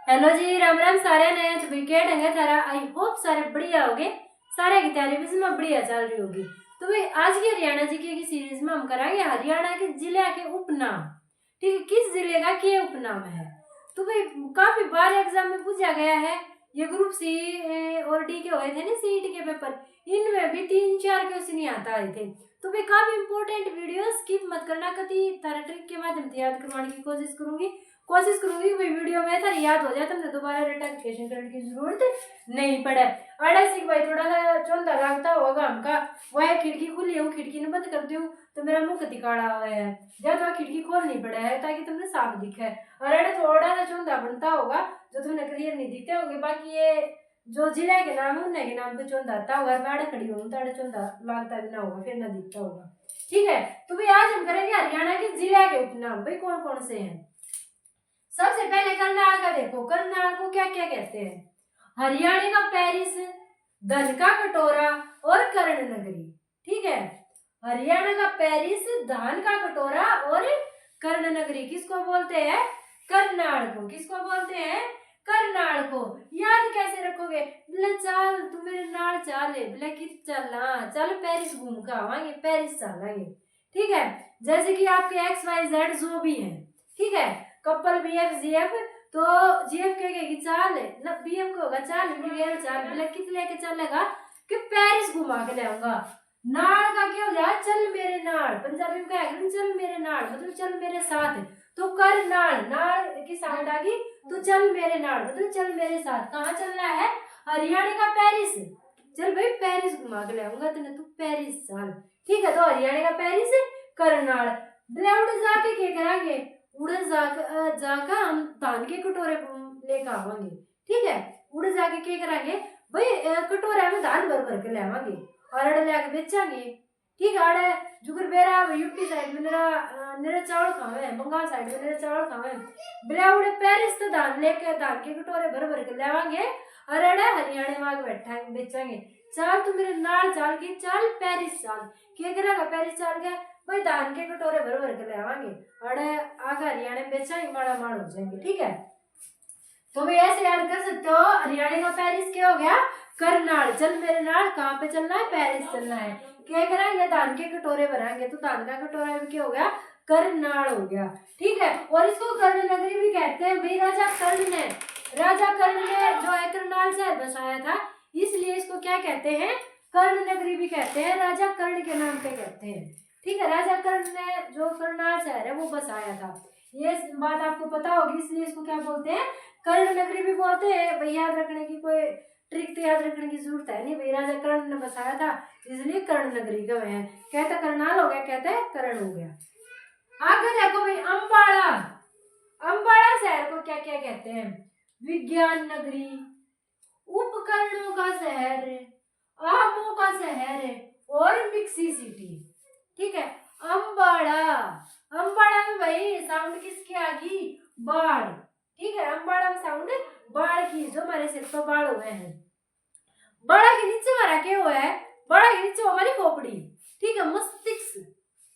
Hello जी, राम राम सारे ने तो विकेट है थारा। आई होप सारे बढ़िया होगे। सारे की तैयारी भी इसमें बढ़िया चल रही होगी। तो भाई आज की हरियाणा जी की सीरीज में हम कराएंगे हरियाणा के जिले के उपनाम। ठीक है, किस जिले का क्या उपनाम है। तो भाई काफी बार एग्जाम में पूछा गया है। ये ग्रुप सी और डी के हुए थे ना, सीईटी के पेपर, इनमें भी 3-4 क्वेश्चन ही आता आए थे। तो भाई काफी इंपॉर्टेंट वीडियो स्किप मत करना, कति तारा ट्रिक के माध्यम से याद करवाने की कोशिश करूंगी भाई। वीडियो में था याद हो जाए तुमने दोबारा रिटेक्शन करने की जरूरत नहीं पड़े। अड़े भाई थोड़ा सा चौंधा लागता होगा हमका। वह खिड़की खुली है, वो खिड़की ने बंद कर दूं तो मेरा मुंह कतिकाड़ा हुआ है। जब वह खिड़की खोलनी पड़ा है ताकि तुमने साफ दिखे। और अड़े थोड़ा सा चौंधा बनता होगा जो तुमने क्लियर नहीं दिखते होंगे। बाकी ये जो जिले के नाम उन्हें के नाम पे चौंधा आता होगा। मैं अड़े खड़ी हूँ तो अड़े चौंधा लागता भी ना होगा, फिर ना दिखता होगा। ठीक है, तो भाई आज हम करेंगे हरियाणा के जिले के उपनाम। भाई कौन कौन से हैं। सबसे पहले करनाल का देखो, करनाल को क्या क्या कहते हैं। हरियाणा का पेरिस, धन का कटोरा और कर्ण नगरी। ठीक है, हरियाणा का पेरिस, धान का कटोरा और कर्ण नगरी किसको बोलते हैं। करनाल को। किसको बोलते हैं। करनाल को। याद कैसे रखोगे। बोले चल तू मेरे नाल चल, बोले कि चल चल पेरिस घूम के आवांगे, पेरिस चलेंगे। ठीक है, जैसे कि आपके XYZ जो भी है। ठीक है, कपल BF GF, तो GF कहेगी चाल ना, BF को होगा चाल, BF चाल, बोले कित लेके चलेगा कि पेरिस घुमा के लाऊंगा। नाल का क्या हो जाए, चल मेरे नाल। पंजाबी में कहेगा चल मेरे नाल, मतलब चल मेरे साथ। तो कर नाल, नाल की साउंड आ गई तो चल मेरे नाल मतलब चल मेरे साथ। कहाँ चलना है, हरियाणा का पेरिस। चल भाई पेरिस घुमा के लाऊंगा तेने, तू पेरिस चल। ठीक है, तो हरियाणा का पेरिस, करनाल। उड़ जाके क्या करेंगे, उड़ जाकर हम धान के कटोरे लेकर आवांगे। ठीक है, उड़ जाके क्या करेंगे भाई, कटोरे में धान भर भर के लावांगे और अड़े लेके बेचांगे। ठीक है, अड़े जुगर बेरा यूपी साइड में मेरा चावल खावे, बंगाल साइड में मेरा चावल खावे। बिलाउड़े पेरिस तो धान लेके धान के कटोरे भर भर के लावांगे और अड़े हरियाणा में बैठा बेचांगे। चाल तू मेरे नाल चाल की, चाल पेरिस चाल। क्या करेगा पेरिस चाल के भाई, धान के कटोरे भर भर के लावांगे अड़े आगे हरियाणा में बेचांगे, माड़ा माड़ हो जाएंगे। ठीक है, तो भी ऐसे याद कर सकते हो। हरियाणा का पेरिस क्या हो गया, करनाल। चल मेरे नाल, कहाँ पे चलना है, पेरिस चलना है। क्या करेंगे, धान के कटोरे भराएंगे, तो धान का कटोरा भी क्या हो गया, करनाल हो गया। ठीक है, और इसको कर्ण नगरी भी कहते हैं भाई। राजा कर्ण ने जो है करनाल शहर बसाया था, इसलिए इसको क्या कहते हैं, कर्ण नगरी भी कहते हैं, राजा कर्ण के नाम पे कहते हैं। ठीक है, राजा कर्ण ने जो करनाल शहर है वो बसाया था, ये बात आपको पता होगी, इसलिए इसको क्या बोलते हैं, कर्ण नगरी भी बोलते हैं। भाई याद रखने की कोई ट्रिक तो याद रखने की जरूरत है नहीं। भाई राजा कर्ण ने बसाया था इसलिए कर्ण नगरी का है। कहता करनाल हो गया, कहता है कर्ण हो गया। आगे देखो भाई, अंबाला। अंबाला शहर को क्या क्या कहते हैं, विज्ञान नगरी, उपकरणों का शहर, आमों का शहर और मिक्सी सिटी। ठीक है, अंबाला। अंबाला में भाई साउंड किसकी आ गई, बाढ़। ठीक है, अंबाला में साउंड बाढ़ की, जो हमारे सिर पर बाढ़ हुए हैं। बाढ़ के नीचे हमारा क्या हुआ है, बाढ़ के नीचे हमारी खोपड़ी। ठीक है, मस्तिष्क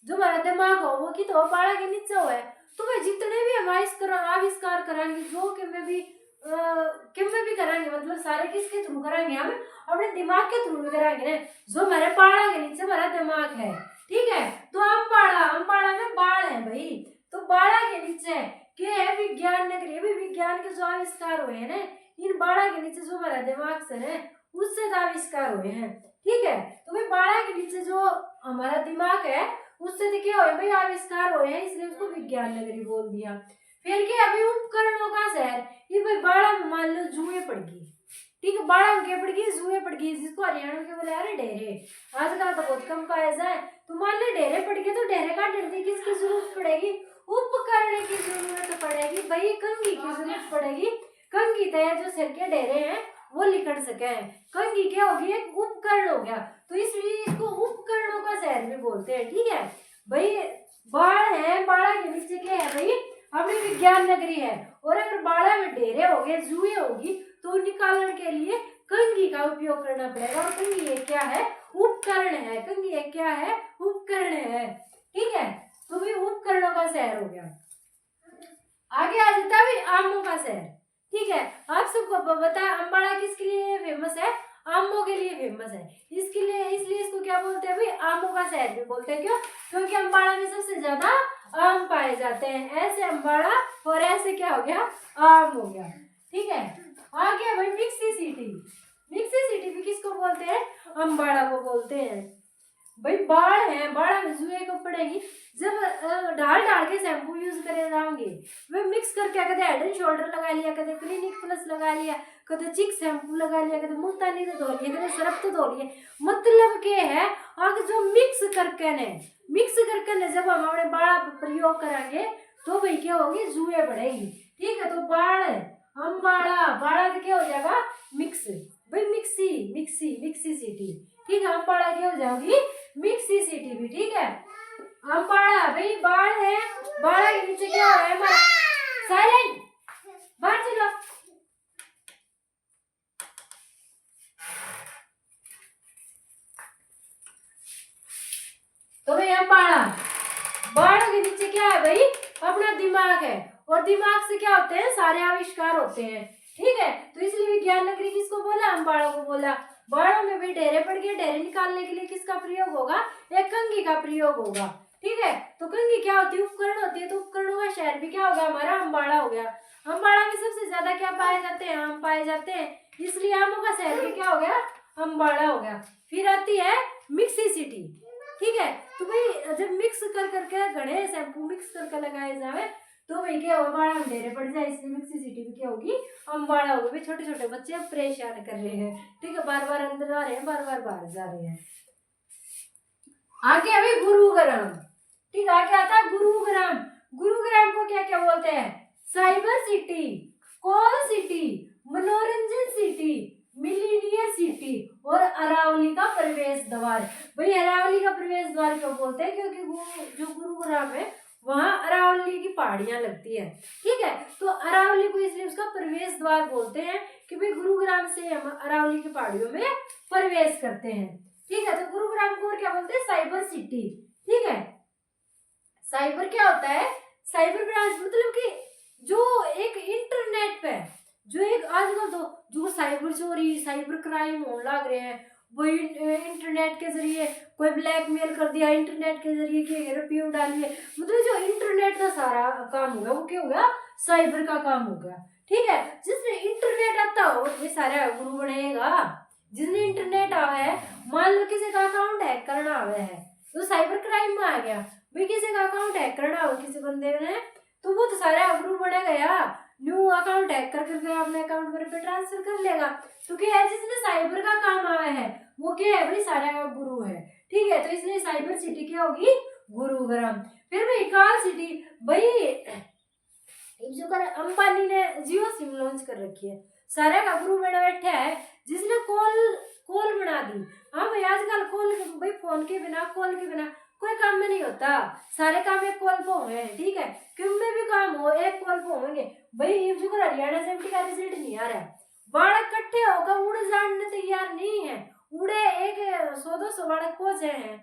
जो हमारा दिमाग हो वो की तो बाढ़ के नीचे हुआ है। तो भाई जितने भी हम आविष्कार कराएंगे, जो किम में भी कराएंगे, मतलब सारे किसके थ्रू कराएंगे, हम अपने दिमाग के थ्रू कराएंगे ना, जो हमारे बाढ़ के नीचे हमारा दिमाग है। ठीक है, तो अंबाला में बाढ़ है भाई, तो बाढ़ के नीचे क्या है, विज्ञान नगरी। भी विज्ञान के जो आविष्कार हुए हैं ना, इन बाढ़ के नीचे जो हमारा दिमाग से है उससे आविष्कार हुए हैं। ठीक है, तो भाई बाढ़ के नीचे जो हमारा दिमाग है उससे तो क्या हुए भाई, आविष्कार हुए हैं, इसलिए उसको विज्ञान नगरी बोल दिया। फिर क्या अभी उपकरणों का शहर, ये भाई बाड़ा में मान लो जुए पड़ गई। ठीक है, बाड़ा में क्या पड़ गई, जुए पड़ गई, जिसको हरियाणा के बोले अरे डेरे। आजकल तो बहुत कम पाया जाए, तो मान लो डेरे पड़ गए, तो डेरे का डरती किसकी जरूरत पड़ेगी, उपकरण की जरूरत पड़ेगी भाई, कंघी की जरूरत पड़ेगी। कंघी तैयार जो सिर के डेरे हैं वो लिकड़ सके। कंघी क्या होगी, एक उपकरण हो गया, तो इसलिए इसको उपकरणों का शहर भी बोलते हैं। ठीक है भाई, बाढ़ है, बाढ़ के नीचे क्या है भाई, अपनी विज्ञान नगरी है। और अगर बाड़ा में डेरे हो गए, जुए होगी, तो निकालने के लिए कंघी का उपयोग करना पड़ेगा। और कंघी एक क्या है, उपकरण है। कंघी एक क्या है, उपकरण है। ठीक है, तो भी उपकरणों का शहर हो गया। आगे आ जाता है आमों का शहर। ठीक ठीक है। आप सबको पता है अम्बाड़ा किसके लिए फेमस है? आमों के लिए फेमस है। इसके लिए इसलिए इसको क्या बोलते हैं भाई? आमों का शहर भी बोलते हैं। क्यों? क्योंकि अम्बाड़ा में सबसे ज्यादा आम पाए जाते हैं। ऐसे अम्बाड़ा और ऐसे क्या हो गया? आम हो गया। ठीक है, आगे भाई मिक्सी सिटी। मिक्सी सिटी भी किसको बोलते हैं? अम्बाड़ा को बोलते हैं। भाई बाढ़ है, बाढ़ में जुए को पड़ेगी। जब डाल डाल के शैम्पू यूज करे जाओगे, वे मिक्स करके कदे हेड एंड शोल्डर लगा लिया, कदे क्लिनिक प्लस लगा लिया, कदे चिक शैम्पू लगा लिया, कदे मुल्तानी तो धो लिया, कदे सरफ तो धो लिया। मतलब के है आगे जो मिक्स करके ने जब हम अपने बाढ़ प्रयोग करेंगे तो भाई क्या होगी? जुए बढ़ेगी। ठीक है, तो बाढ़ अम्बाड़ा बाढ़ क्या हो जाएगा? मिक्स। भाई मिक्सी मिक्सी मिक्सी सिटी। ठीक है, अम्बाड़ा क्या हो जाएगी? मिक्सी सिटी भी। ठीक है, अम्बाड़ा भाई बाढ़ है, बाढ़ के नीचे क्या हो रहा है हमारा? साइलेंट, बाहर चलो। तो भाई अम्बाड़ा बाढ़ के नीचे क्या है भाई? अपना दिमाग है, और दिमाग से क्या होते हैं? सारे आविष्कार होते हैं। ठीक है, तो इसलिए विज्ञान नगरी किसको बोला? अम्बाड़ा को बोला। बाढ़ों में भाई ढेरे पड़ गए, ढेरे निकालने के लिए किसका प्रयोग होगा? एक कंघी का प्रयोग होगा। ठीक है, तो कंघी क्या होती है? उपकरण होती है। तो उपकरणों का शहर भी क्या होगा हमारा? अम्बाड़ा हो गया। अम्बाड़ा में सबसे ज्यादा क्या पाए जाते हैं? आम पाए जाते हैं, इसलिए आमों का शहर भी क्या हो गया? अम्बाड़ा हो गया। फिर आती है मिक्सी सिटी। ठीक है, तो भाई जब मिक्स कर करके घड़े शैम्पू मिक्स करके लगाए जाए तो भाई क्या होगा? बाढ़ में ढेरे पड़ जाए, इसलिए मिक्सी सिटी भी क्या होगी? अम्बाड़ा होगी। भाई छोटे छोटे बच्चे अब परेशान कर रहे हैं। ठीक है, बार बार अंदर आ रहे हैं, बार बार बाहर जा रहे हैं। आगे अभी गुरुग्राम। ठीक है, आगे आता है गुरुग्राम। गुरुग्राम को क्या क्या बोलते हैं? साइबर सिटी, कोल सिटी, मनोरंजन सिटी, मिलीनियर सिटी और अरावली का प्रवेश द्वार। भाई अरावली का प्रवेश द्वार क्यों बोलते हैं? क्योंकि जो गुरुग्राम है वहां अरावली की पहाड़ियां लगती है। ठीक है, तो अरावली को इसलिए उसका प्रवेश द्वार बोलते हैं कि भाई गुरुग्राम से हम अरावली की पहाड़ियों में प्रवेश करते हैं। ठीक है, तो गुरुग्राम को और क्या बोलते हैं? Cyber city. ठीक है, साइबर क्या होता है? साइबर ब्रांच मतलब कि जो एक इंटरनेट पे जो एक आजकल तो जो साइबर चोरी साइबर क्राइम होने लग रहे हैं, वो इंटरनेट के जरिए कोई ब्लैकमेल कर दिया, इंटरनेट के जरिए के रुपये उड़ा लिए, मतलब जो इंटरनेट का सारा काम हो गया वो क्या हो गया? साइबर का काम हो गया। ठीक है, जिसने इंटरनेट आता हो ये सारा गुरु बनेगा। जिसने इंटरनेट आया है, मान लो किसी का अकाउंट हैक करना आया है तो साइबर क्राइम में आ गया। भाई किसी का अकाउंट हैक करना हो किसी बंदे ने, तो वो तो सारा गुरु बनेगा यार। न्यू अकाउंट हैक कर करके अपने अकाउंट पर पे ट्रांसफर कर लेगा। तो क्या है? जिसने साइबर का काम आया है वो क्या है भाई? सारा गुरु है। ठीक है, तो इसलिए साइबर सिटी क्या होगी? गुरुग्राम। फिर भाई काल सिटी। भाई जो कर अंबानी ने जियो सिम लॉन्च कर रखी है, सारा का गुरु बना बैठा है जिसने कॉल बना दी। हाँ भाई आजकल कॉल भाई फोन के बिना कॉल के बिना कोई काम में नहीं होता। सारे काम एक कॉल पे होंगे। ठीक है, क्यों में भी काम हो एक कॉल पे होंगे। भाई जो हरियाणा असेंबली का रिजल्ट नहीं आ रहा है, बालक इकट्ठे होकर उड़ जाने तैयार नहीं है। उड़े एक 100-200 बालक पहुंचे हैं,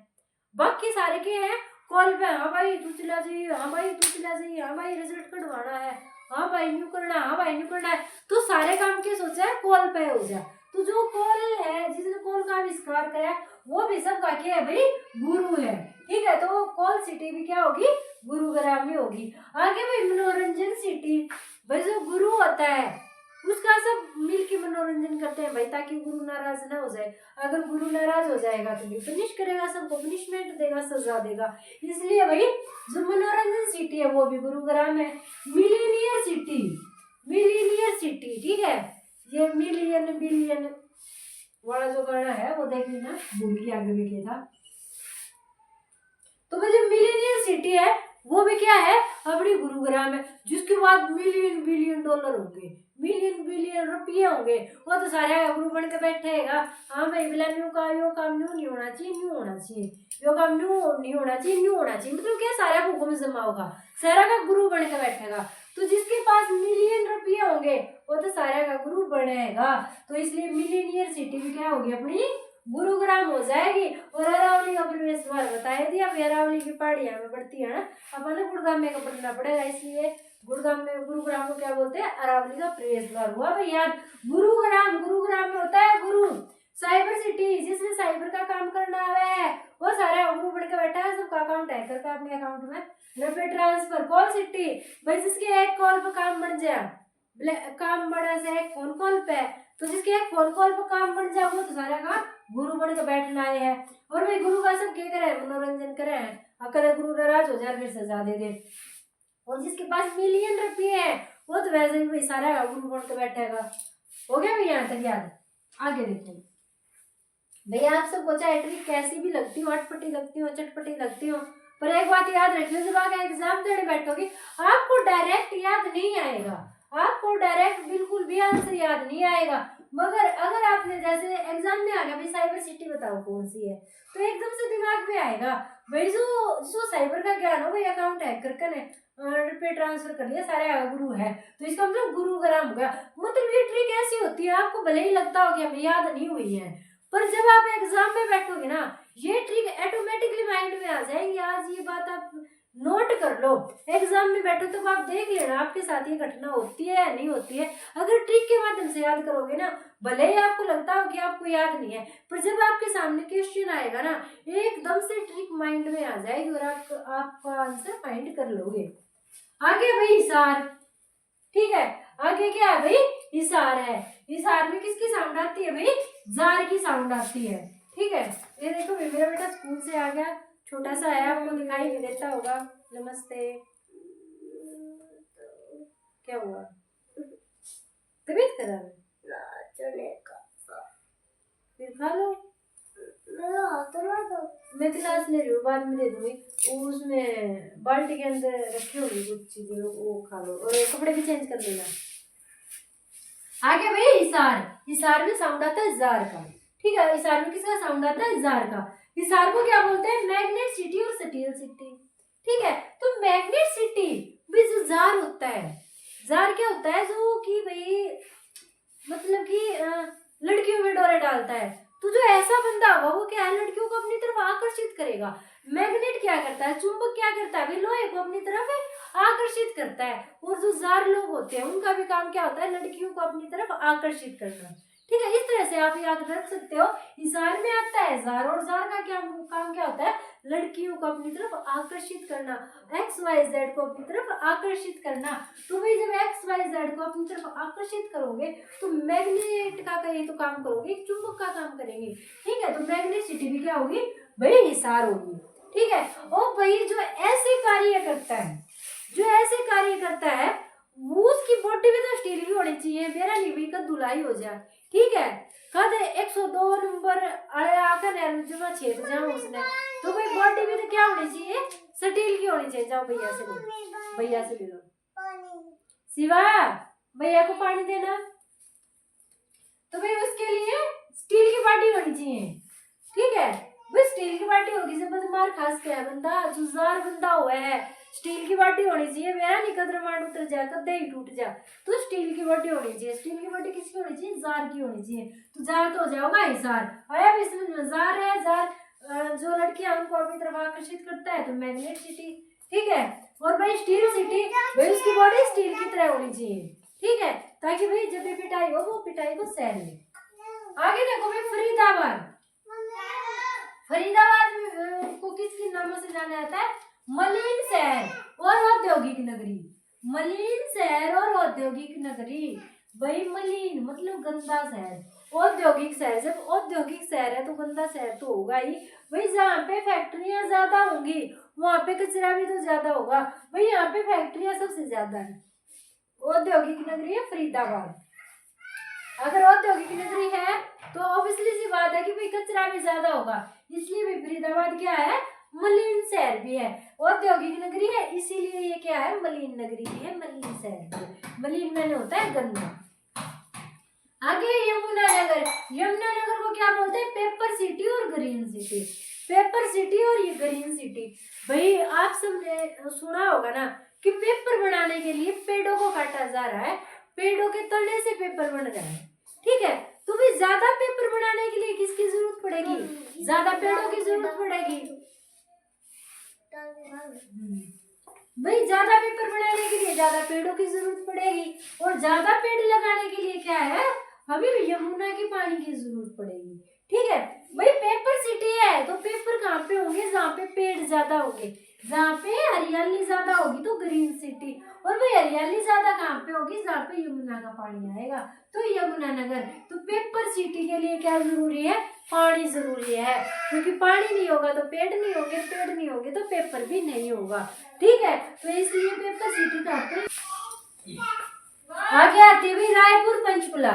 बाकी सारे के हैं कॉल पे। हाँ भाई तू चला जाइए, हाँ भाई तू चला जाइए, हाँ भाई रिजल्ट कटवाना है, हाँ भाई न्यू करना, हाँ भाई न्यू करना है। तो सारे काम के सोचा है कॉल पे हो जाए। तो जो कॉल है जिसने कॉल का आविष्कार करा है वो भी सबका क्या है भाई? गुरु है। ठीक है, तो कॉल सिटी भी क्या होगी? गुरुग्राम में होगी। आगे भाई मनोरंजन सिटी। भाई जो गुरु होता है उसका सब मिलके मनोरंजन करते हैं भाई, ताकि गुरु नाराज ना हो जाए। अगर गुरु नाराज हो जाएगा तो भी पनिश करेगा, सबको पनिशमेंट देगा, सजा देगा। इसलिए भाई जो मनोरंजन सिटी है वो भी गुरुग्राम है। Millionaire city, millionaire city. ठीक है, ये मिलियन बिलियन वाला जो गाना है वो देख लेना, भूल गया आगे में क्या था। तो भाई जो मिलीनियर सिटी है वो भी क्या है? अपनी गुरुग्राम है, जिसके बाद मिलियन बिलियन डॉलर होंगे, मिलियन बिलियन रुपये होंगे। वो तो सारे गुरु बन के बैठेगा। हाँ भाई बिला न्यू का यो काम न्यू नहीं होना चाहिए, न्यू होना चाहिए, यो काम न्यू नहीं होना चाहिए, न्यू होना चाहिए। मतलब क्या? सारा हुक्म जमा होगा, सारा का गुरु बन के बैठेगा। तो जिसके पास मिलियन रुपये होंगे वो तो सारा का गुरु बनेगा। तो इसलिए मिलीनियर सिटी भी क्या होगी? अपनी गुरुग्राम हो जाएगी। और अरावली का प्रवेश द्वार बताया दिया। अरावली की पहाड़ियां में पड़ती है ना, अपन गुड़गाम में पढ़ना पड़ेगा, इसलिए गुरुग्राम को क्या बोलते हैं, अरावली का प्रेस द्वार। हुआ भाई याद। गुरुग्राम में होता है गुरु। साइबर सिटी, जिसमें साइबर का काम करना है वो सारा गुरु बन के बैठा है, सबका अकाउंट हैक करता है अपने अकाउंट में। Rapid transfer. कॉल सिटी, भाई जिसके एक कॉल पर काम बन जाए, काम बड़ा से एक फोन कॉल पे, तो जिसके एक फोन कॉल पर काम बन जाए वो तो सारा काम गुरु बन के बैठना है। और भाई गुरु का सब क्या करे, मनोरंजन करे, अगर गुरु नाराज हो जाए फिर सजा दे दे। और जिसके पास मिलियन रुपये है वो तो वैसे भी भाई सारा गुरु बन के बैठेगा। हो गया भाई यहाँ तक याद। आगे देखो भैया, आप सबको चाहे ट्रिक कैसी भी लगती हो, अटपटी लगती हो, चटपटी लगती हो, पर एक बात याद रखियो, जब आप एग्जाम देने बैठोगे आपको डायरेक्ट याद नहीं आएगा, आपको डायरेक्ट बिल्कुल भी आंसर याद नहीं आएगा। मगर अगर आपने जैसे एग्जाम में आ गया भाई साइबर सिटी बताओ कौन सी है, तो एकदम से दिमाग में आएगा भाई जो साइबर का ज्ञान हो, भाई अकाउंट हैक करके पे ट्रांसफर कर लिया, सारे गुरु है, तो इसका मतलब गुरुग्राम हो गया। मतलब ये ट्रिक ऐसी होती है, आपको भले ही लगता हो कि हमें याद नहीं हुई है, पर जब आप एग्जाम में बैठोगे ना ये ट्रिक ऑटोमेटिकली माइंड में आ जाएंगी। आज ये बात आप नोट कर लो, एग्जाम में बैठो तो आप देख लेना आपके साथ ये घटना होती है या नहीं होती है। अगर ट्रिक के माध्यम से याद करोगे ना, भले ही आपको लगता हो कि आपको याद नहीं है, पर जब आपके सामने क्वेश्चन आएगा ना एकदम से ट्रिक माइंड में आ जाएगी और आपका आंसर फाइंड कर लोगे। आगे भाई हिसार, ठीक है, आगे क्या है भाई, हिसार है। हिसार में किसकी साउंड आती है भाई, जार की साउंड आती है। ठीक है, ये देखो भाई मेरा बेटा स्कूल से आ गया, छोटा सा है, आपको दिखाई नहीं देता होगा। नमस्ते, क्या हुआ, तबीयत खराब है, फिर खा लो, मैं क्लास ले रही हूँ, बाद में दे दूंगी, उसमें बाल्टी के अंदर रखी होगी कुछ चीजें, वो खा लो और कपड़े भी चेंज कर लेना। आगे भाई हिसार, हिसार में साउंड आता है जार का। ठीक है, हिसार में किसका साउंड आता है, जार का। हिसार को क्या बोलते हैं, मैग्नेट सिटी और स्टील सिटी। ठीक है, तो मैग्नेट सिटी भी जो जार होता है, जार क्या होता है, जो कि भाई मतलब कि लड़कियों में डोरे डालता है, तो जो ऐसा बंदा होगा वो क्या है, लड़कियों को अपनी तरफ आकर्षित करेगा। मैग्नेट क्या करता है, चुंबक क्या करता है, भाई लोहे को अपनी तरफ आकर्षित करता है। और जो जार लोग होते हैं उनका भी काम क्या होता है, लड़कियों को अपनी तरफ आकर्षित करना। ठीक है, इस तरह से आप याद रख सकते हो। इशार में आता है जार, और जार का क्या काम क्या होता है, लड़कियों को अपनी तरफ आकर्षित करना, एक्स वाई जेड को अपनी तरफ आकर्षित करना। तो भाई जब एक्स वाई जेड को अपनी तरफ आकर्षित करोगे तो मैग्नेट का ये तो काम करोगे, चुंबक का काम करेंगे। ठीक है, तो मैग्नेटिसिटी भी क्या होगी भाई, हिसार होगी। ठीक है, और भाई जो ऐसे कार्य करता है, जो ऐसे कार्य करता है वो उसकी बॉडी भी तो स्टील की होनी चाहिए, मेरा नहीं भी का धुलाई हो जाए। ठीक है, कद 102 नंबर अरे आकर जब छेद जाऊं उसने, तो भाई बॉडी भी तो क्या होनी चाहिए, स्टील की होनी चाहिए। जाओ भैया से लो, भैया से ले लो, शिवा भैया को पानी देना। तो भाई उसके लिए स्टील की बाटी होनी चाहिए। ठीक है, भाई स्टील की बाटी होगी जब मार खास के बंदा जुजार बंदा हुआ है, स्टील की बाटी होनी चाहिए, मेरा नहीं कदर मार उतर जाए, कदे ही टूट जा, तो स्टील की बाटी होनी चाहिए। स्टील की बाटी किसकी होनी चाहिए, जार की होनी चाहिए। तो जार तो हो जाएगा हिसार। आया भी समझ में, जार है, जार जो लड़कियां उनको अपनी तरफ आकर्षित करता है, तो मैग्नेट सिटी। ठीक है, और भाई स्टील सिटी, भाई उसकी बॉडी स्टील की तरह होनी चाहिए। ठीक है, ताकि भाई जब भी पिटाई हो वो पिटाई को सह ले। आगे देखो भाई फरीदाबाद, फरीदाबाद को किसके नाम से जाना जाता है, मलिन शहर और औद्योगिक नगरी। मलिन शहर और औद्योगिक नगरी, भाई मलिन मतलब गंदा शहर, औद्योगिक शहर, जब औद्योगिक शहर है तो गंदा शहर तो होगा ही। भाई जहाँ पे फैक्ट्रियां ज्यादा होंगी वहां पे कचरा भी तो ज्यादा होगा, भाई यहाँ पे फैक्ट्रियां सबसे ज्यादा है। औद्योगिक नगरी है फरीदाबाद। अगर औद्योगिक नगरी है तो ऑब्वियसली सी बात है कि भाई कचरा भी ज्यादा होगा, इसलिए भी फरीदाबाद क्या है, मलिन शहर भी है। औद्योगिक नगरी है इसीलिए ये क्या है, मलिन नगरी भी है, मलिन शहर भी है। मलिन मैंने होता है गंदा। आगे यमुनानगर, यमुनानगर को क्या बोलते हैं, पेपर सिटी और ग्रीन सिटी। पेपर सिटी और ये ग्रीन सिटी, भाई आप सबने सुना होगा ना कि पेपर बनाने के लिए पेड़ों को काटा जा रहा है, पेड़ों के तने से पेपर बन रहा है। ठीक है, तो भाई ज्यादा पेपर बनाने के लिए किसकी जरूरत पड़ेगी, ज्यादा पेड़ों की जरूरत पड़ेगी। भाई ज्यादा पेपर बनाने के लिए ज्यादा पेड़ों की जरूरत पड़ेगी, और ज्यादा पेड़ लगाने के लिए क्या है, हमें यमुना के पानी की जरूरत पड़ेगी। ठीक है भाई, पेपर सिटी है तो पेपर कहाँ पे होंगे, जहाँ पे पेड़ ज्यादा होंगे, जहाँ पे हरियाली ज्यादा होगी तो ग्रीन सिटी। और भाई हरियाली ज्यादा कहाँ पे होगी, जहाँ पे यमुना का पानी आएगा तो यमुना नगर। तो पेपर सिटी के लिए क्या जरूरी है, पानी जरूरी है, क्योंकि पानी नहीं होगा तो पेड़ नहीं होंगे, पेड़ नहीं होंगे तो पेपर भी नहीं होगा। ठीक है, तो इसलिए पेपर सिटी का आगे आती है भाई रायपुर पंचकुला।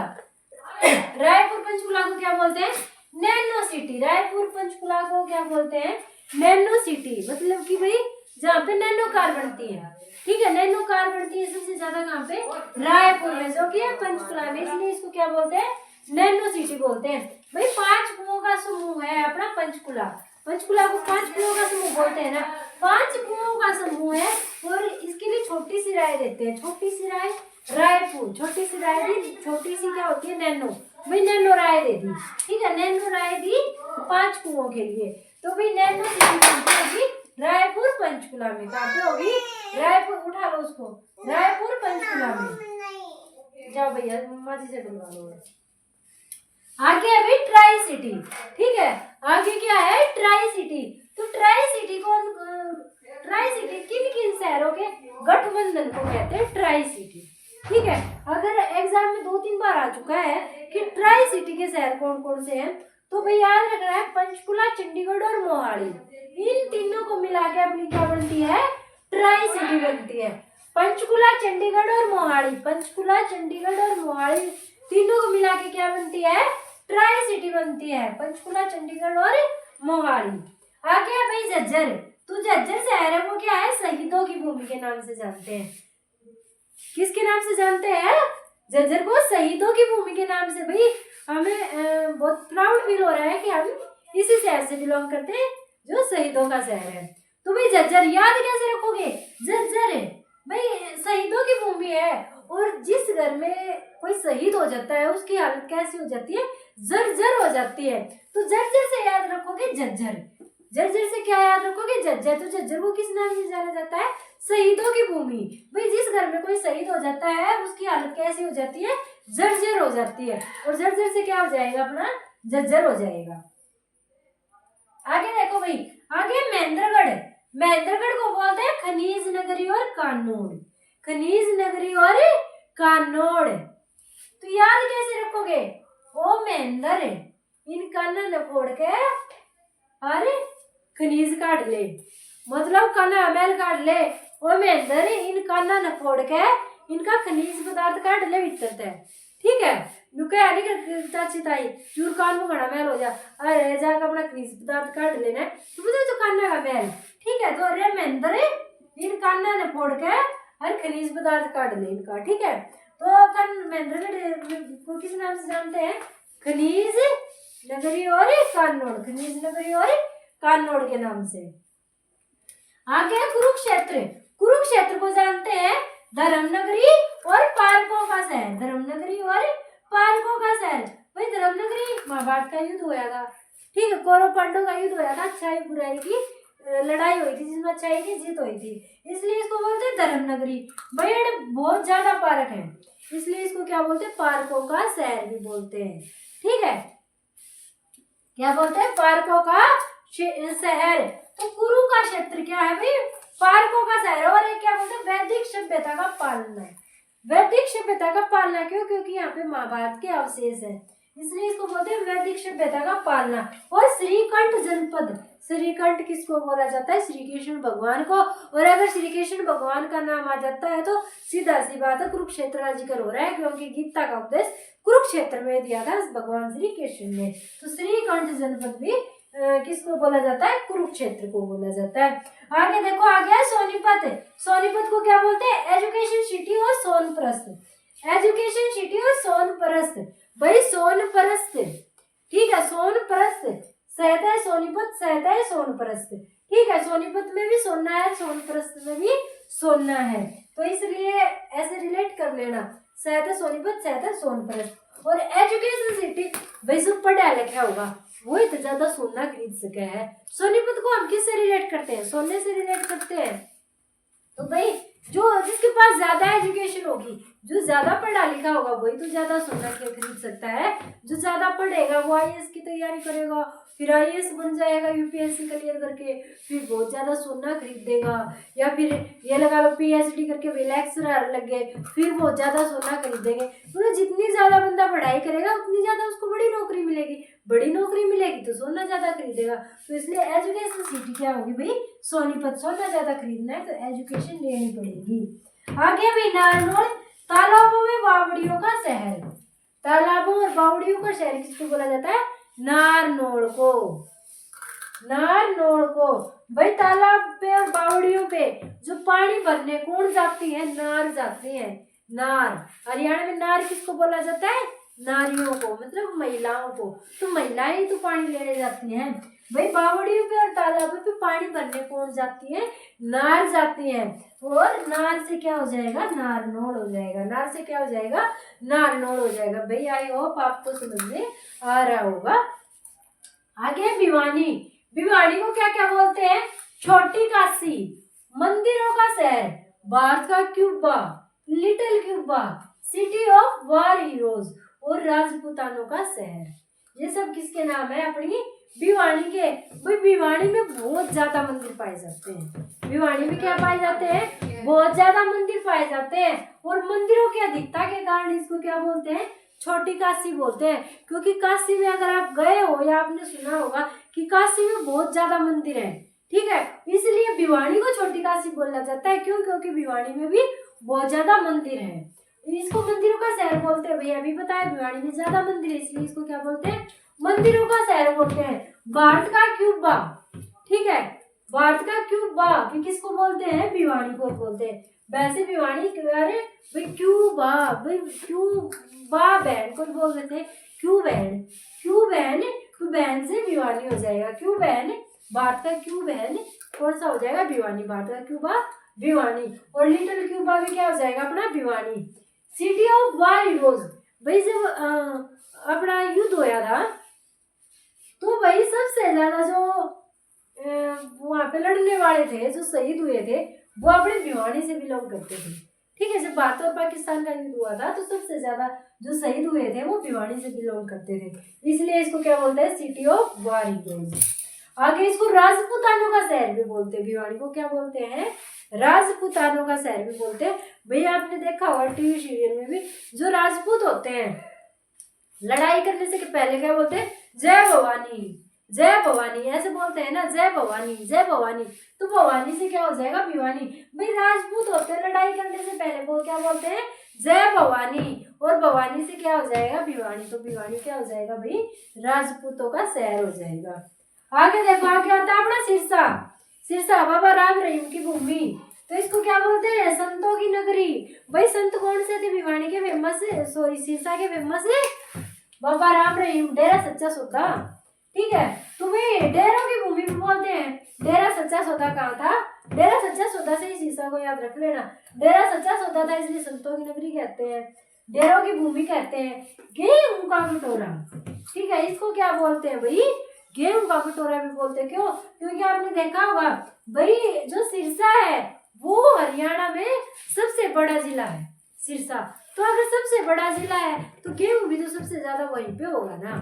रायपुर पंचकुला को क्या बोलते हैं, नैनो सिटी। रायपुर पंचकुला को क्या बोलते हैं, नैनो सिटी। मतलब कि भाई जहाँ पे नैनो कार बनती है। ठीक है, नैनो कार बनती है सबसे ज्यादा कहाँ पे, रायपुर में, जो कि है पंचकुला में, इसलिए इसको क्या बोलते हैं, नैनो सिटी बोलते हैं। भाई 5 कुओं का समूह है अपना पंचकुला। पंचकुला को 5 कुओं का समूह बोलते हैं ना, 5 कुओं का समूह है। और इसके लिए छोटी सी राय देते हैं, छोटी सी राय रायपुर, छोटी सी राय दी, छोटी सी क्या होती है, नैनो। भाई नैनो राय दे दी। ठीक है, नैनो राय दी 5 कुओं के लिए। तो भाई नैनो सिटी होगी रायपुर पंचकुला में। कहाँ पे होगी, रायपुर, उठा लो उसको, रायपुर पंचकुला में। जाओ भैया मम्मा जी से बुलवा लो। आगे है भाई ट्राई सिटी। ठीक है, आगे क्या है, ट्राई सिटी। तो ट्राई सिटी कौन, ट्राई सिटी किन किन शहरों के गठबंधन को कहते हैं, ट्राई सिटी। ठीक है, अगर एग्जाम में 2-3 बार आ चुका है कि ट्राई सिटी के शहर कौन कौन से हैं, तो भाई याद रखना है पंचकुला, चंडीगढ़ और मोहाली। इन तीनों को मिला के अपनी क्या बनती है, ट्राई सिटी बनती है। पंचकुला, चंडीगढ़ और मोहाली, पंचकुला, चंडीगढ़ और मोहाली तीनों को मिला के क्या बनती है, ट्राई सिटी बनती है। पंचकुला, चंडीगढ़ और मोहाली। आगे है भाई झज्जर। तो झज्जर शहर है वो क्या है, शहीदों की भूमि के नाम से जानते हैं। किसके नाम से जानते हैं, झज्जर को शहीदों की भूमि के नाम से। भाई हमें बहुत प्राउड फील हो रहा है कि हम इसी शहर से बिलोंग करते हैं जो शहीदों का शहर है। तो भाई झज्जर याद कैसे रखोगे, झज्जर है भाई शहीदों की भूमि है। और जिस घर में कोई शहीद हो जाता है उसकी हालत कैसी हो जाती है, जर्जर हो जाती है। तो जर्जर से याद रखोगे झज्जर। झज्जर से क्या याद रखोगे, झज्जर। तो झज्जर को किस नाम से जाना जाता है, शहीदों की भूमि। भाई जिस घर में कोई शहीद हो जाता है उसकी हालत कैसी हो जाती है, जर्जर हो जाती है। और जर्जर से क्या हो जाएगा अपना, झज्जर हो जाएगा। आगे देखो भाई, आगे महेंद्रगढ़। महेंद्रगढ़ को बोलते हैं खनिज नगरी और कानोड़। खनिज नगरी और कानोड़। तो याद कैसे रखोगे, ओ महेंद्र इन काना न फोड़ के अरे खनिज काट ले, मतलब काना मैल काट ले। ओ महेंद्र इन काना न फोड़ के इनका खनिज पदार्थ काट ले भीतर है। ठीक है, नुके आने के चाची ताई चूर कान में घड़ा मैल हो जा, अरे जाकर अपना खनिज पदार्थ काट लेना, तो मुझे तो काना का मैल। ठीक है, तो अरे महेंद्र इन काना ने फोड़ के हर खनिज पदार्थ काट ले इनका। ठीक है, तो कन महेंद्रगढ़ को किस नाम से जानते हैं, खनिज नगरी और कानोड़। खनिज नगरी और कानोड़ के नाम से। आगे कुरुक्षेत्र। कुरुक्षेत्र को जानते हैं धर्मनगरी और पार्कों का शहर। धर्मनगरी और पार्कों का शहर। भाई धर्मनगरी महाभारत का युद्ध हुआ था। ठीक है, कौरव पांडव का युद्ध हुआ था, अच्छाई बुराई की लड़ाई हुई थी जिसमें अच्छाई की जीत हुई थी, इसलिए इसको बोलते हैं धर्मनगरी। भाई बहुत ज्यादा पार्क है इसलिए इसको क्या बोलते हैं, पार्कों का शहर भी बोलते हैं। ठीक है, क्या बोलते हैं, पार्कों का शहर। तो कुरु का क्षेत्र क्या है भाई, पार्कों का शहर। और एक क्या बोलते हैं, वैदिक सभ्यता का पालना। वैदिक सभ्यता का पालना क्यों, क्योंकि यहाँ पे महाभारत के अवशेष है, इसलिए इसको बोलते हैं वैदिक सभ्यता का पालना। और श्रीकंठ जनपद। श्रीकंठ किसको बोला जाता है, श्री कृष्ण भगवान को। और अगर श्री कृष्ण भगवान का नाम आ जाता है तो सीधा सी बात है कुरुक्षेत्र का जिक्र हो रहा है, क्योंकि गीता का उपदेश कुरुक्षेत्र में दिया था भगवान श्री कृष्ण ने। तो श्रीकंठ जनपद भी किसको बोला जाता है, कुरुक्षेत्र को बोला जाता है। आगे देखो, आ गया सोनीपत। सोनीपत को क्या बोलते हैं, एजुकेशन सिटी और सोनप्रस्थ। एजुकेशन सिटी और सोनप्रस्थ। भाई सोनप्रस्थ, ठीक है, सोनप्रस्थ शहर है सोनीपत, शहर है सोनप्रस्थ। ठीक है, सोनीपत में भी सोना है, सोनप्रस्थ में भी सोना है, तो इसलिए ऐसे रिलेट कर लेना, शहर है सोनीपत, शहर है सोनप्रस्थ। और एजुकेशन सिटी, भाई सब पढ़ा लिखा होगा वो इतना ज्यादा सोना खरीद सके है। सोनीपत को हम किससे रिलेट करते हैं, सोने से रिलेट करते हैं। तो भाई जो जिसके पास ज्यादा एजुकेशन होगी, जो ज्यादा पढ़ा लिखा होगा वही तो ज्यादा सोना खरीद सकता है। जो ज्यादा पढ़ेगा वो आईएएस की तैयारी करेगा, फिर आईएएस बन जाएगा यूपीएससी क्लियर करके, फिर बहुत ज्यादा सोना खरीदेगा। या फिर ये लगा लो पीएचडी करके वे लेक्चरर लग गए, फिर बहुत ज्यादा सोना खरीदेंगे। तो जितनी ज्यादा बंदा पढ़ाई करेगा उतनी ज्यादा उसको बड़ी नौकरी मिलेगी, बड़ी नौकरी मिलेगी तो सोना ज्यादा खरीदेगा। तो इसलिए एजुकेशन सिटी क्या होगी भाई, सोनीपत। सोना ज्यादा खरीदना है तो एजुकेशन लेनी पड़ेगी। आगे भी नारनौल, तालाबों में बावड़ियों का शहर। तालाबों और बावड़ियों का शहर किसको बोला जाता है, नारनौल को। नारनौल को भाई तालाब पे और बावड़ियों पे जो पानी भरने कौन जाती है, नार जाती है। नार, हरियाणा में नार किसको बोला जाता है, नारियों को, मतलब महिलाओं को। तो महिलाएं ही तो पानी लेने जाती हैं भाई। बावड़ियों पे और तालाबों पे पानी भरने कौन जाती है, नार जाती है। और नार से क्या हो जाएगा, नारनौल हो जाएगा। नार से क्या हो जाएगा, नारनौल हो जाएगा। भाई आई होप आपको समझ में आ रहा होगा। आगे भिवानी। भिवानी को क्या क्या बोलते हैं, छोटी काशी, मंदिरों का शहर, भारत का Cuba, little Cuba, city of war heroes और राजपूतानों का शहर। ये सब किसके नाम है, अपनी भिवानी के। भाई भिवानी में बहुत ज्यादा मंदिर पाए जाते हैं। भिवानी में क्या पाए जाते हैं, बहुत ज्यादा मंदिर पाए जाते हैं। और मंदिरों की अधिकता के कारण इसको क्या बोलते हैं, छोटी काशी बोलते हैं। क्योंकि काशी में अगर आप गए हो या आपने सुना होगा कि काशी में बहुत ज्यादा मंदिर है, ठीक है, इसलिए भिवानी को छोटी काशी बोला जाता है। क्यों, क्योंकि भिवानी में भी बहुत ज्यादा मंदिर है। इसको मंदिरों का शहर बोलते हैं। भैया अभी बताया भिवानी में ज्यादा मंदिर है, इसलिए इसको क्या बोलते हैं, मंदिरों का शहर बोलते हैं। भारत का क्यूबा, ठीक है, भारत का क्यूबा भी किसको बोलते हैं, भिवानी को बोलते हैं। वैसे भिवानी अरे भाई क्यूबा, भाई क्यूबा बहन को बोल देते हैं क्यू बहन। क्यू बहन, क्यू बहन से भिवानी हो जाएगा। क्यू बहन, भारत का क्यू बहन कौन सा हो जाएगा, भिवानी। भारत का क्यूबा भिवानी। और लिटिल क्यूबा भी क्या हो जाएगा, अपना हाँ, सिटी ऑफ वार हीरोज। भाई जब अपना युद्ध होया था तो भाई सबसे ज्यादा जो वहां पे लड़ने वाले थे, जो शहीद हुए थे, वो अपने भिवानी से बिलोंग करते थे। ठीक है, जब भारत और पाकिस्तान का युद्ध हुआ था तो सबसे ज्यादा जो शहीद हुए थे वो भिवानी से बिलोंग करते थे, इसलिए इसको क्या बोलते हैं, सिटी ऑफ वार हीरोज। आगे इसको राजपूतानों का शहर भी बोलते हैं। भिवानी को क्या बोलते हैं, राजपूतानों का शहर भी बोलते हैं। भैया आपने देखा होगा टीवी सीरियल में भी, जो राजपूत होते हैं लड़ाई करने से पहले क्या बोलते हैं, जय भवानी, जय भवानी, ऐसे बोलते हैं ना, जय भवानी, जय भवानी। तो भवानी से क्या हो जाएगा, भिवानी। भाई राजपूत होते हैं लड़ाई करने से पहले वो क्या बोलते हैं, जय भवानी, और भवानी से क्या हो जाएगा, भिवानी। तो भिवानी क्या हो जाएगा भाई, राजपूतों का शहर हो जाएगा। आगे देखो, आगे आता है अपना सिरसा। सिरसा बाबा राम रहीम की भूमि, तो इसको क्या बोलते हैं, संतों की नगरी। भाई संत कौन से थे भिवानी के फेमस, सॉरी सिरसा के फेमस है बाबा राम रहीम, डेरा सच्चा सौदा। ठीक है, तुम्हें डेरों की भूमि भी बोलते हैं। डेरा सच्चा सौदा कहाँ था, डेरा सच्चा सौदा से ही सिरसा को याद रख लेना। डेरा सच्चा सौदा था, इसलिए संतों की नगरी कहते हैं, डेरों की भूमि कहते हैं। गेहूं का कटोरा, ठीक है, इसको क्या बोलते हैं भाई, गेहूं का कटोरा भी बोलते हैं। क्यों, क्योंकि आपने देखा होगा भाई जो सिरसा है वो हरियाणा में सबसे बड़ा जिला है सिरसा। तो अगर सबसे बड़ा जिला है तो गेहूं भी तो सबसे ज्यादा वहीं पे होगा ना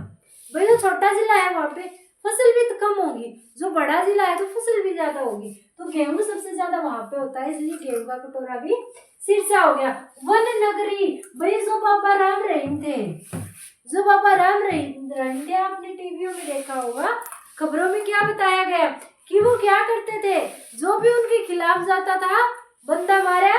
भाई। जो छोटा जिला है वहां पे फसल भी तो कम होगी, जो बड़ा जिला है तो फसल भी ज्यादा होगी। तो गेहूं सबसे ज्यादा वहां पे होता है, इसलिए गेहूं का कटोरा भी सिरसा हो गया। वन नगरी, भाई जो बाबा राम रहीम थे, जो बाबा राम रहीम थे, आपने टीवियों में देखा होगा, खबरों में क्या बताया गया कि वो क्या करते थे, जो भी उनके खिलाफ जाता था बंदा मारा,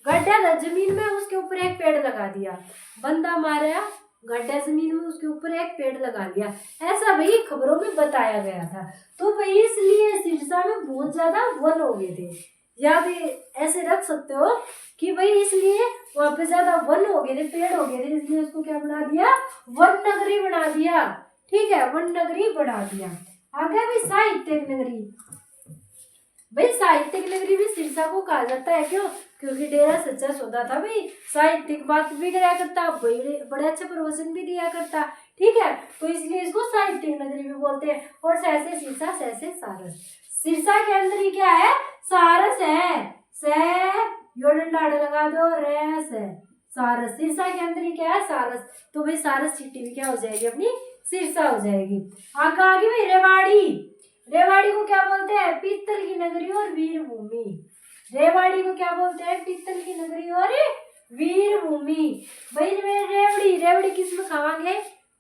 गड्ढा था जमीन में, उसके ऊपर एक पेड़ लगा दिया। बंदा मारा, गड्ढा जमीन में, उसके ऊपर एक पेड़ लगा दिया। ऐसा भाई खबरों में बताया गया था। तो भाई इसलिए सिरसा में बहुत ज्यादा वन हो गए थे, या भी ऐसे रख सकते हो कि भाई इसलिए वहां पे ज्यादा वन हो गए थे, पेड़ हो गए थे, इसलिए उसको क्या बना दिया, वन नगरी बना दिया। ठीक है, वन नगरी बना दिया। आगे भी साहित्यिक नगरी, भाई साहित्यिक नगरी भी सिरसा को कहा जाता है। क्यों, क्योंकि डेरा सच्चा सौदा था भाई, साहित्यिक बात भी कराया करता, बड़े अच्छे प्रवचन भी दिया करता। ठीक है, तो इसलिए इसको साहित्यिक नगरी भी बोलते हैं। और सहसे सिरसा, सहसे सारस। सिरसा के अंदर ही क्या है, सारस है। से यो डंडा आड़े लगा दो, रे से सारस, सिरसा के अंदर ही क्या है सारस, तो भाई सारस चिट्ठी भी क्या हो जाएगी अपनी सिरसा हो जाएगी। आगे आगे भाई रेवाड़ी, रेवाड़ी को क्या बोलते हैं पीतल की नगरी और वीर भूमि, रेवाड़ी को क्या बोलते हैं पीतल की नगरी और वीर भूमि। भाई रेवड़ी, रेवड़ी किस में खावांगे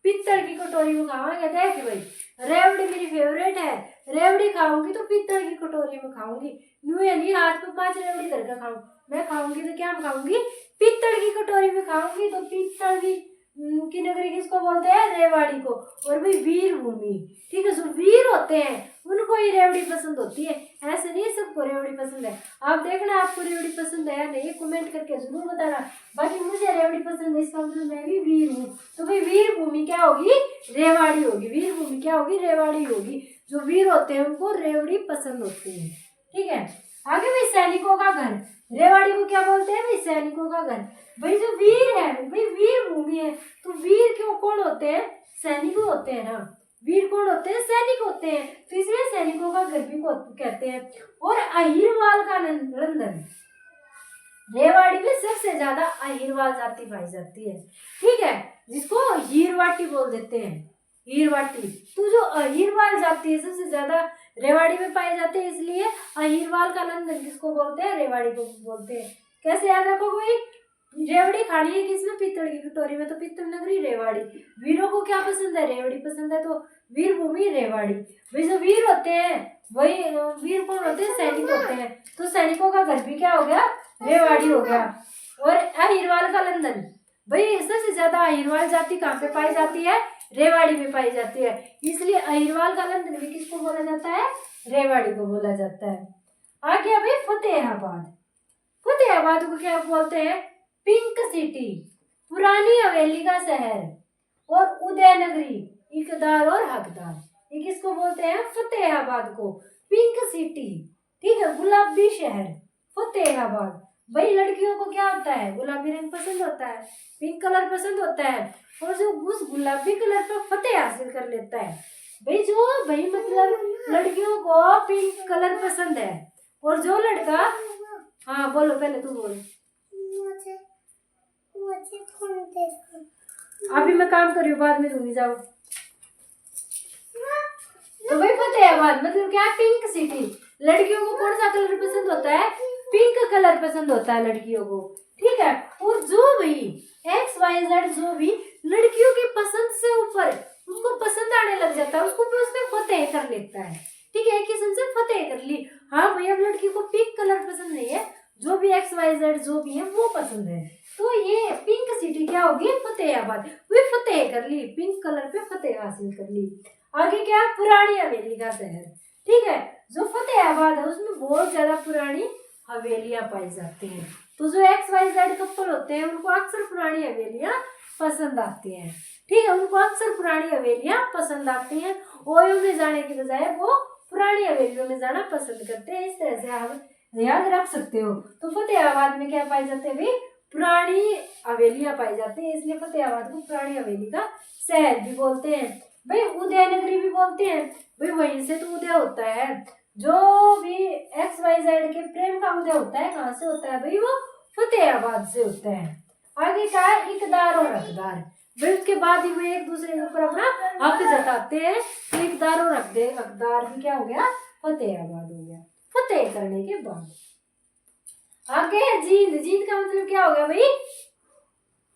पीतल की कटोरी में खावांगे। देख भाई रेवड़ी मेरी फेवरेट है, रेवड़ी खाऊंगी तो पीतल की कटोरी में खाऊंगी, यूं यानी हाथ में 5 रेवड़ी धर कर खाऊं, मैं खाऊंगी तो क्या खाऊंगी पीतल की कटोरी में खाऊंगी। तो पीतल की नगरी किसको बोलते हैं रेवाड़ी को। और भाई वीर भूमि, ठीक है, जो वीर होते हैं उनको ही रेवड़ी पसंद होती है, ऐसे नहीं सबको रेवड़ी पसंद है। आप देखना आपको रेवड़ी पसंद है या नहीं, कमेंट करके जरूर बताना। बाकी मुझे रेवड़ी पसंद है, इसका मतलब मैं भी वीर हूँ। तो भाई वीर भूमि क्या होगी रेवाड़ी होगी, वीर भूमि क्या होगी रेवाड़ी होगी। जो वीर होते हैं उनको रेवड़ी पसंद होती है, ठीक है। आगे भाई सैनिकों का घर, रेवाड़ी को क्या बोलते हैं भाई सैनिकों का घर। भाई जो वीर है भाई वीर भूमि है, तो वीर क्यों कौन होते हैं सैनिक होते हैं ना, वीर कौन होते हैं सैनिक होते हैं, तो इसलिए सैनिकों का घर भी कहते हैं। और अहिरवाल का रंधन, रेवाड़ी में सबसे ज्यादा अहिरवाल जाति पाई जाती है, ठीक है, जिसको हीरवाटी बोल देते हैं, हीरवाटी। तो जो अहिरवाल जाति है सबसे ज्यादा रेवाड़ी में पाए जाते हैं, इसलिए अहिरवाल का नंदन किसको बोलते हैं रेवाड़ी को बोलते हैं। कैसे याद रखो भाई, रेवड़ी खानी है किसमें पीतल की कटोरी में, तो पीतल नगरी रेवाड़ी। वीरों को क्या पसंद है रेवड़ी पसंद है, तो वीर भूमि रेवाड़ी। भाई जो वीर होते हैं वही वीर कौन होते हैं सैनिक होते हैं, तो सैनिकों का घर भी क्या हो गया रेवाड़ी हो गया। और अहिरवाल का लंदन, भाई सबसे ज्यादा अहिरवाल जाति कहाँ पे पाई जाती है रेवाड़ी में पाई जाती है, इसलिए अहिरवाल का लंदन भी किसको बोला जाता है रेवाड़ी को बोला जाता है। आगे भाई फतेहाबाद, फतेहाबाद को क्या बोलते हैं पिंक सिटी, पुरानी हवेली का शहर और उदयनगरी, इकदार और हकदार, ये किसको बोलते हैं फतेहाबाद को पिंक सिटी, ठीक है, गुलाबी शहर फतेहाबाद। भाई लड़कियों को क्या होता है गुलाबी रंग पसंद होता है, पिंक कलर पसंद होता है, और जो उस गुलाबी कलर पर फतेह हासिल कर लेता है, भाई मतलब लड़कियों को पिंक कलर पसंद है, और जो लड़का, हाँ बोलो पहले तू बोल। अभी मैं काम कर रही हूँ बाद में दूंगी जाओ। तो भाई फतेहाबाद मतलब क्या पिंक सिटी, लड़कियों को कौन सा कलर पसंद होता है पिंक कलर पसंद होता है लड़कियों को, ठीक है। और जो भी XYZ जो भी लड़कियों की पसंद से ऊपर उसको पसंद आने लग जाता है, उसको भी उसमें फतेह कर लेता है, ठीक है, एक किस्म से फतेह कर ली। हाँ भैया लड़की को पिंक कलर पसंद नहीं है, जो भी XYZ जो भी है वो पसंद है, तो ये पिंक सिटी क्या होगी फतेहाबाद, वे फतेह कर ली, पिंक कलर पे फतेह हासिल कर ली। आगे क्या पुरानी हवेली का शहर, ठीक है, जो फतेहाबाद है उसमें बहुत ज्यादा पुरानी हवेलियां पाई जाती हैं, तो जो XYZ कपल होते हैं उनको अक्सर पुरानी हवेलियां पसंद आती हैं, ठीक है, उनको अक्सर पुरानी हवेलियां पसंद आती हैं, ओयो में जाने की बजाय वो पुरानी हवेलियों में जाना पसंद करते हैं। इस तरह से आप याद रख सकते हो। तो फतेहाबाद में क्या पाए जाते हैं भाई पुरानी हवेलियां पाई जाती है, इसलिए फतेहाबाद को पुरानी हवेली का शहर भी बोलते हैं। भाई उदयनगरी भी बोलते हैं, भाई वहीं से तो उदय होता है, जो भी XYZ के प्रेम का उदय होता है कहाँ से होता है भाई वो फतेहाबाद से होता है। आगे क्या है इकदार और हकदार, भाई उसके बाद ही वो एक दूसरे के ऊपर अपना हक जताते हैं, तो इकदार और हकदार भी क्या हो गया फतेहाबाद हो गया फतेह करने के बाद। आगे है जींद, जींद का मतलब क्या हो गया भाई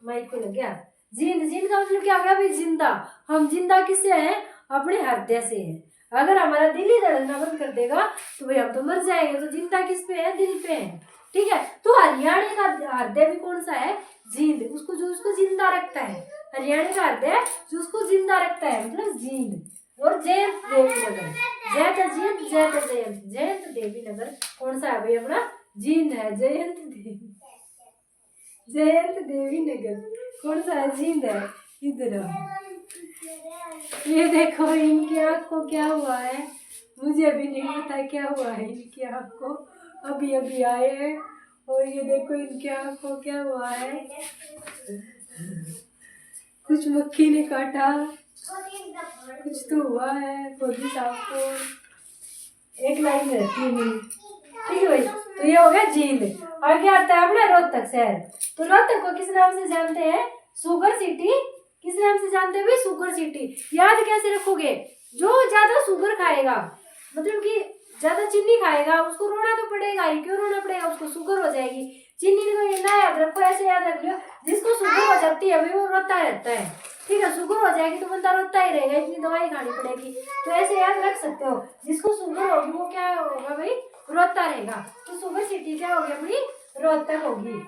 माइक को लग गया, जींद, जींद का मतलब क्या हो गया भाई जिंदा, हम जिंदा किससे हैं अपने हृदय से हैं, अगर हमारा दिल ही धड़कना बंद कर देगा तो भाई हम तो मर जाएंगे, तो जिंदा किस पे है दिल पे है, ठीक है। तो हरियाणा का हृदय भी कौन सा है जींद, उसको जो उसको जिंदा रखता है, हरियाणा का हृदय जो उसको जिंदा रखता है मतलब जींद। और जयंत देवी नगर, जयंत जींद जयंत जयंत, जयंत देवी नगर कौन सा है भाई अपना जींद है, जयंत देवी, जयंत देवी नगर कौन सा है जींद है, इधर ये देखो इनकी आँख को क्या हुआ है, मुझे अभी नहीं पता क्या हुआ है इनकी आँख को, अभी अभी आए हैं, और ये देखो इनकी आँख को क्या हुआ है, कुछ मक्खी ने काटा, कुछ तो हुआ है, खोदी साहब को एक लाइन रहती है मेरी, ठीक है भाई। तो ये हो गया जींद। आगे आता है अपना रोहतक शहर। तो रोहतक को किस नाम से जानते हैं? Sugar city. किस नाम से जानते हैं भाई? Sugar city. याद कैसे रखोगे? जो ज्यादा शुगर खाएगा, मतलब कि ज्यादा चीनी खाएगा, उसको रोना तो पड़ेगा ही। क्यों रोना पड़ेगा? उसको शुगर हो जाएगी। चीनी को ये ना याद रखो, ऐसे याद रख लो, जिसको शुगर हो जाती है भाई वो रोता रहता है। ठीक है, शुगर हो जाएगी तो बंदा रोता ही रहेगा, इतनी दवाई खानी पड़ेगी। तो ऐसे याद रख सकते हो, जिसको शुगर होगी वो क्या होगा भाई? रोता रहेगा। तो शुगर सिटी क्या होगी अपनी? रोहतक होगी।